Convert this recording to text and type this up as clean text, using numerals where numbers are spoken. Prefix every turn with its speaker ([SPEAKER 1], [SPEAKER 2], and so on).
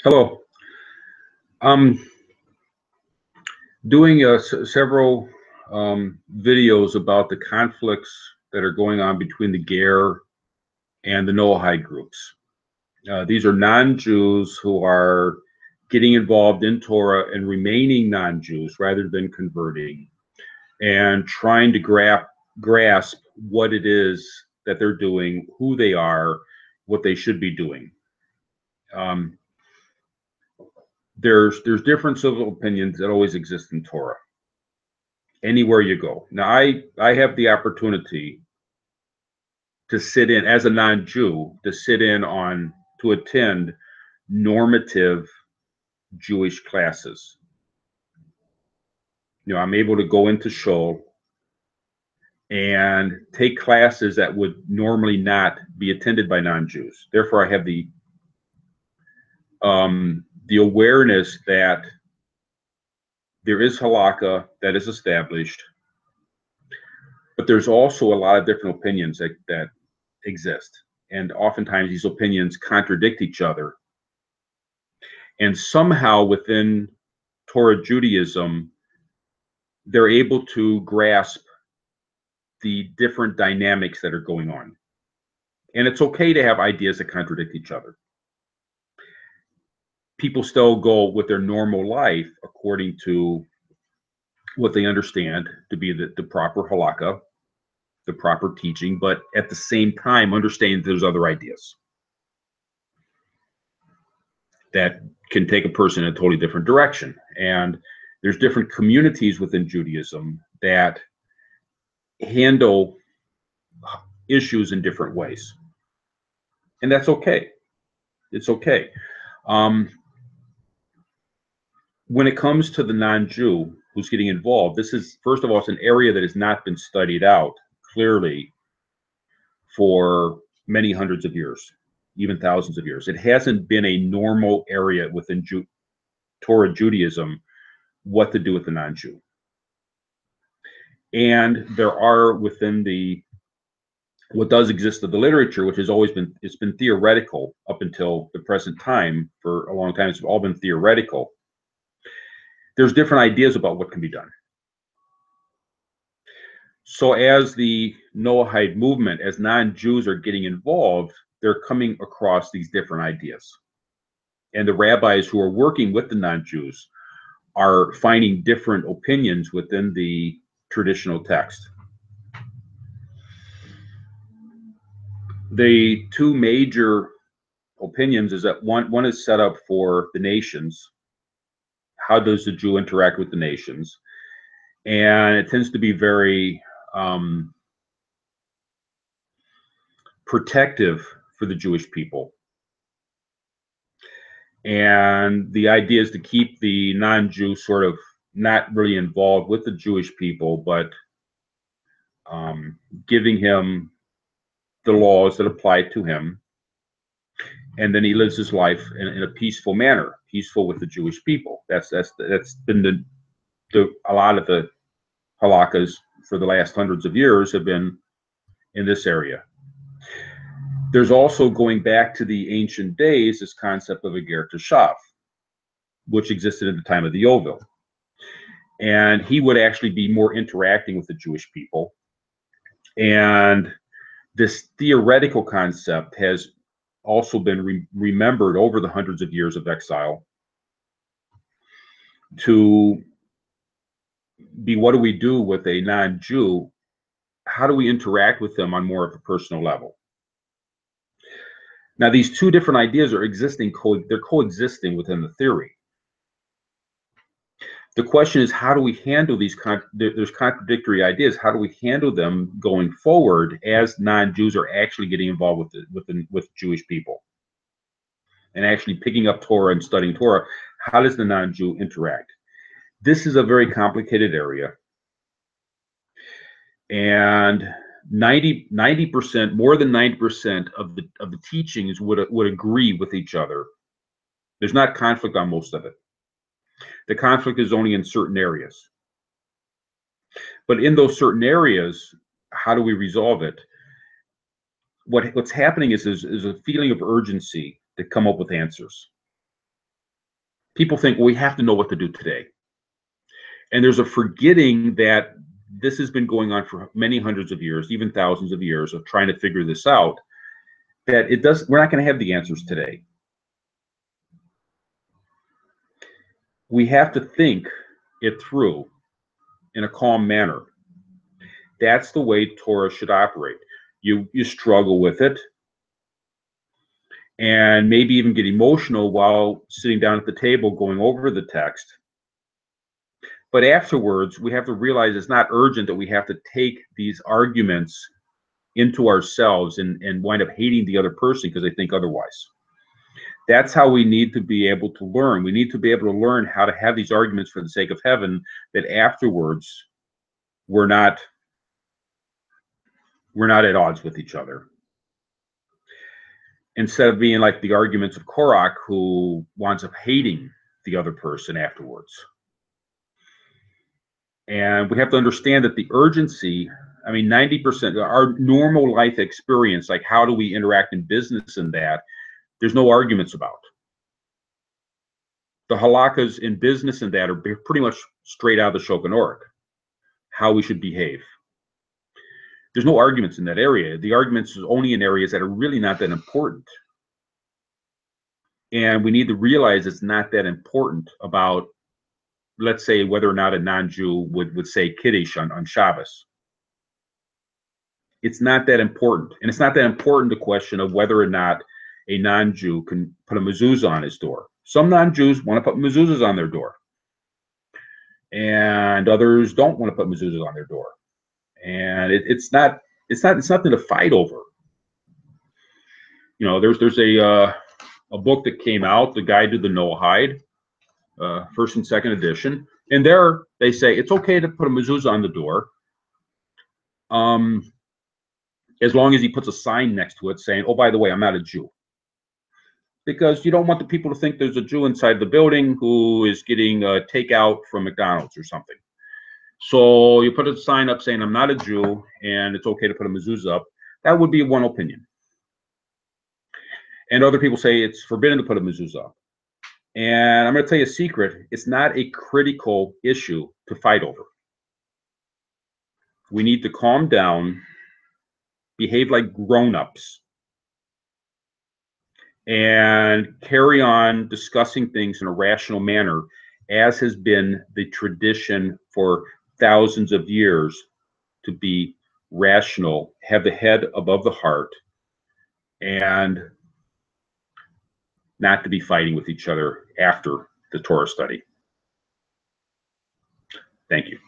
[SPEAKER 1] Hello. I'm doing several videos about the conflicts that are going on between the Ger and the Noahide groups. These are non-Jews who are getting involved in Torah and remaining non-Jews rather than converting, and trying to grasp what it is that they're doing, who they are, what they should be doing. Um, there's difference of opinions that always exist in Torah anywhere you go. Now, I have the opportunity to sit in as a non-Jew, to sit in on to attend normative Jewish classes. I'm able to go into shul and take classes that would normally not be attended by non-Jews. Therefore, I have the awareness that there is halakha that is established, but there's also a lot of different opinions that exist. And oftentimes these opinions contradict each other. And somehow within Torah Judaism, they're able to grasp the different dynamics that are going on. And it's okay to have ideas that contradict each other. People still go with their normal life according to what they understand to be the proper halakha, the proper teaching, but at the same time understand there's other ideas that can take a person in a totally different direction. And there's different communities within Judaism that handle issues in different ways. And that's okay. It's okay. When it comes to the non-Jew who's getting involved, this is, first of all, it's an area that has not been studied out clearly for many hundreds of years, even thousands of years. It hasn't been a normal area within Torah Judaism what to do with the non-Jew. And there are within what does exist of the literature, which has always been, it's been theoretical up until the present time. For a long time, it's all been theoretical. There's different ideas about what can be done. So as the Noahide movement, as non-Jews are getting involved, they're coming across these different ideas. And the rabbis who are working with the non-Jews are finding different opinions within the traditional text. The two major opinions is that one is set up for the nations. How does the Jew interact with the nations? And it tends to be very protective for the Jewish people. And the idea is to keep the non-Jew sort of not really involved with the Jewish people, but giving him the laws that apply to him. And then he lives his life in a peaceful manner, peaceful with the Jewish people. That's been a lot of the halakhas for the last hundreds of years have been in this area. There's also, going back to the ancient days, this concept of a ger toshav, which existed at the time of the Yovel. And he would actually be more interacting with the Jewish people. And this theoretical concept has also been remembered over the hundreds of years of exile to be, what do we do with a non-Jew? How do we interact with them on more of a personal level? Now, these two different ideas are they're coexisting within the theory. The question is, how do we handle there's contradictory ideas? How do we handle them going forward as non-Jews are actually getting involved with Jewish people and actually picking up Torah and studying Torah? How does the non-Jew interact? This is a very complicated area. And 90%, more than 90% of the teachings would agree with each other. There's not conflict on most of it. The conflict is only in certain areas. But in those certain areas, how do we resolve it? What's happening is a feeling of urgency to come up with answers. people think, well, we have to know what to do today. And there's a forgetting that this has been going on for many hundreds of years, even thousands of years of trying to figure this out, that we're not going to have the answers today. We have to think it through in a calm manner. That's the way Torah should operate. You struggle with it, and maybe even get emotional while sitting down at the table going over the text. But afterwards, we have to realize it's not urgent that we have to take these arguments into ourselves and wind up hating the other person because they think otherwise. That's how we need to be able to learn. We need to be able to learn how to have these arguments for the sake of heaven, that afterwards we're not at odds with each other. Instead of being like the arguments of Korach, who winds up hating the other person afterwards. And we have to understand that the urgency, I mean, 90%, our normal life experience, like how do we interact in business and that, there's no arguments about. The halakkas in business and that are pretty much straight out of the Shulchan Aruch, how we should behave. There's no arguments in that area. The arguments is only in areas that are really not that important. And we need to realize it's not that important about, let's say, whether or not a non-Jew would say Kiddush on Shabbos. It's not that important. And it's not that important, the question of whether or not a non-Jew can put a mezuzah on his door. Some non-Jews want to put mezuzahs on their door. And others don't want to put mezuzahs on their door. And it's nothing to fight over. You know, there's a book that came out, The Guide to the Noahide, first and second edition. And there they say it's okay to put a mezuzah on the door, as long as he puts a sign next to it saying, oh, by the way, I'm not a Jew. Because you don't want the people to think there's a Jew inside the building who is getting takeout from McDonald's or something. So you put a sign up saying, I'm not a Jew, and it's okay to put a mezuzah up. That would be one opinion. And other people say it's forbidden to put a mezuzah up. And I'm going to tell you a secret. It's not a critical issue to fight over. We need to calm down, behave like grown-ups, and carry on discussing things in a rational manner, as has been the tradition for thousands of years, to be rational, have the head above the heart, and not to be fighting with each other after the Torah study. Thank you.